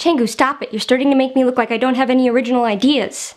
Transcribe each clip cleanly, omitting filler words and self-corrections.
Chengu, stop it. You're starting to make me look like I don't have any original ideas.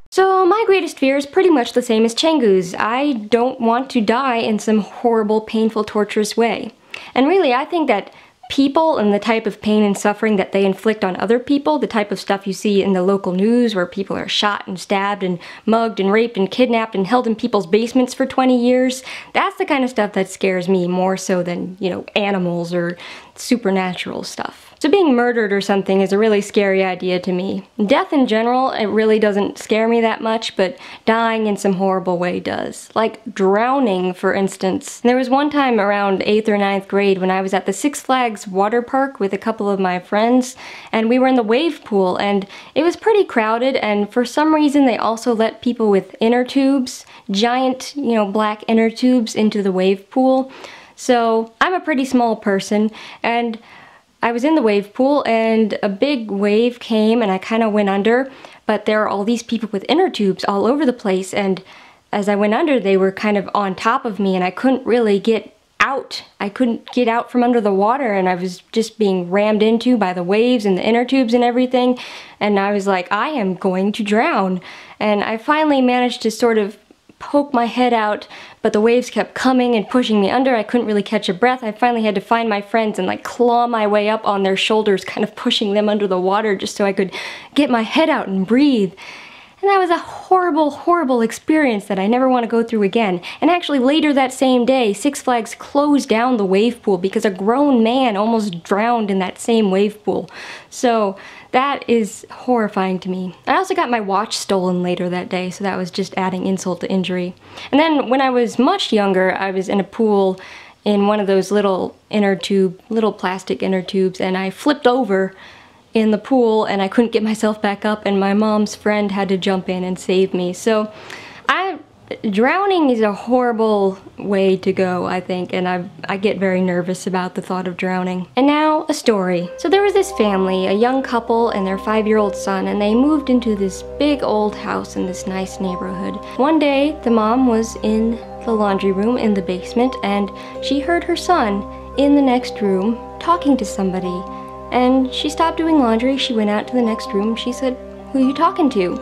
So my greatest fear is pretty much the same as Chengu's. I don't want to die in some horrible, painful, torturous way. And really, I think that people and the type of pain and suffering that they inflict on other people, the type of stuff you see in the local news where people are shot and stabbed and mugged and raped and kidnapped and held in people's basements for 20 years, that's the kind of stuff that scares me more so than, you know, animals or supernatural stuff. So being murdered or something is a really scary idea to me. Death in general, it really doesn't scare me that much, but dying in some horrible way does. Like drowning, for instance. There was one time around 8th or 9th grade when I was at the Six Flags water park with a couple of my friends, and we were in the wave pool, and it was pretty crowded, and for some reason they also let people with inner tubes, giant, you know, black inner tubes into the wave pool. So I'm a pretty small person, and I was in the wave pool and a big wave came and I kind of went under, but there are all these people with inner tubes all over the place, and as I went under they were kind of on top of me and I couldn't really get out. I couldn't get out from under the water and I was just being rammed into by the waves and the inner tubes and everything, and I was like, I am going to drown. And I finally managed to sort of poke my head out, but the waves kept coming and pushing me under. I couldn't really catch a breath. I finally had to find my friends and like claw my way up on their shoulders, kind of pushing them under the water just so I could get my head out and breathe. And that was a horrible, horrible experience that I never want to go through again. And actually later that same day, Six Flags closed down the wave pool because a grown man almost drowned in that same wave pool. So that is horrifying to me. I also got my watch stolen later that day, so that was just adding insult to injury. And then when I was much younger, I was in a pool in one of those little plastic inner tubes, and I flipped over in the pool and I couldn't get myself back up, and my mom's friend had to jump in and save me. So drowning is a horrible way to go, I think, and I get very nervous about the thought of drowning. And now, a story. So there was this family, a young couple and their 5-year-old son, and they moved into this big old house in this nice neighborhood. One day, the mom was in the laundry room in the basement, and she heard her son in the next room talking to somebody. And she stopped doing laundry, she went out to the next room, she said, "Who are you talking to?"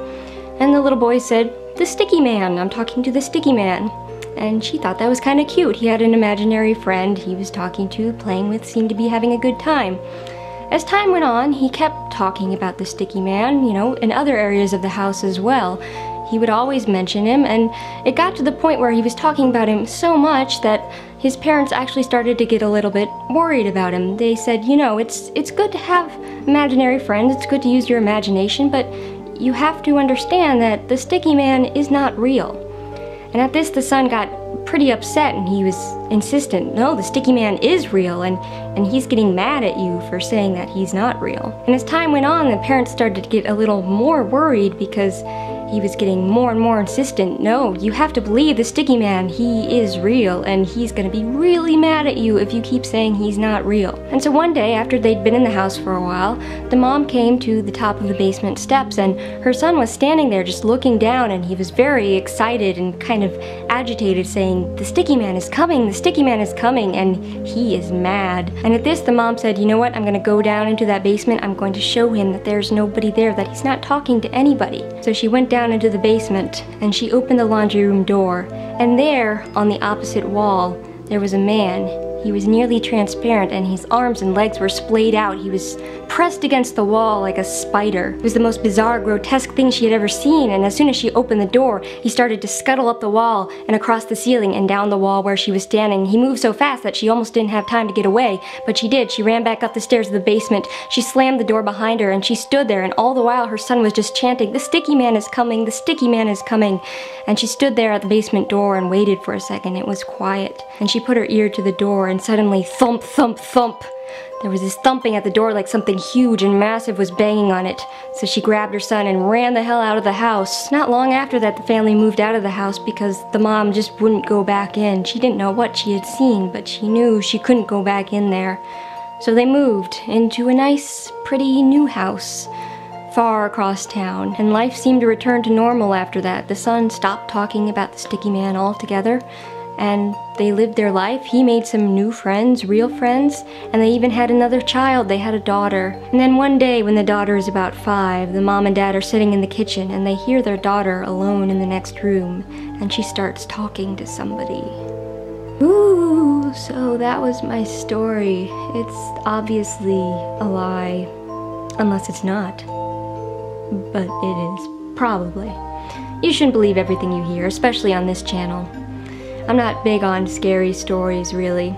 And the little boy said, "The sticky man, I'm talking to the sticky man." And she thought that was kind of cute. He had an imaginary friend he was talking to, playing with, seemed to be having a good time. As time went on, he kept talking about the sticky man, you know, in other areas of the house as well. He would always mention him, and it got to the point where he was talking about him so much that his parents actually started to get a little bit worried about him. They said, you know, it's good to have imaginary friends, it's good to use your imagination, but you have to understand that the sticky man is not real. And at this, the son got pretty upset and he was insistent, no, the sticky man is real, and he's getting mad at you for saying that he's not real. And as time went on, the parents started to get a little more worried because he was getting more and more insistent. No, you have to believe the sticky man, he is real, and he's gonna be really mad at you if you keep saying he's not real. And so one day, after they'd been in the house for a while, the mom came to the top of the basement steps, and her son was standing there just looking down, and he was very excited and kind of agitated, saying, "The sticky man is coming, the sticky man is coming," and he is mad. And at this, the mom said, "You know what, I'm gonna go down into that basement, I'm going to show him that there's nobody there, that he's not talking to anybody." So she went down into the basement and she opened the laundry room door, and there, on the opposite wall, there was a man. He was nearly transparent and his arms and legs were splayed out. He was pressed against the wall like a spider. It was the most bizarre, grotesque thing she had ever seen, and as soon as she opened the door, he started to scuttle up the wall and across the ceiling and down the wall where she was standing. He moved so fast that she almost didn't have time to get away, but she did. She ran back up the stairs of the basement. She slammed the door behind her and she stood there, and all the while her son was just chanting, "The sticky man is coming, the sticky man is coming." And she stood there at the basement door and waited for a second. It was quiet. And she put her ear to the door, and suddenly thump, thump, thump. There was this thumping at the door like something huge and massive was banging on it. So she grabbed her son and ran the hell out of the house. Not long after that, the family moved out of the house because the mom just wouldn't go back in. She didn't know what she had seen, but she knew she couldn't go back in there. So they moved into a nice, pretty new house far across town, and life seemed to return to normal after that. The son stopped talking about the sticky man altogether, and they lived their life. He made some new friends, real friends, and they even had another child. They had a daughter. And then one day when the daughter is about 5, the mom and dad are sitting in the kitchen and they hear their daughter alone in the next room, and she starts talking to somebody. Ooh, so that was my story. It's obviously a lie, unless it's not. But it is, probably. You shouldn't believe everything you hear, especially on this channel. I'm not big on scary stories, really.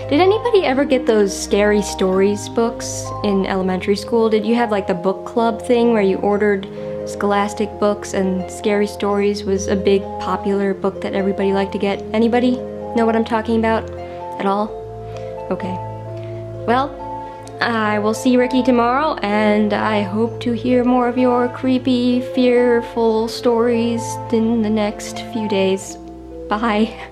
Did anybody ever get those scary stories books in elementary school? Did you have like the book club thing where you ordered Scholastic books and Scary Stories was a big popular book that everybody liked to get? Anybody know what I'm talking about at all? Okay. Well, I will see Ricky tomorrow, and I hope to hear more of your creepy, fearful stories in the next few days. Bye.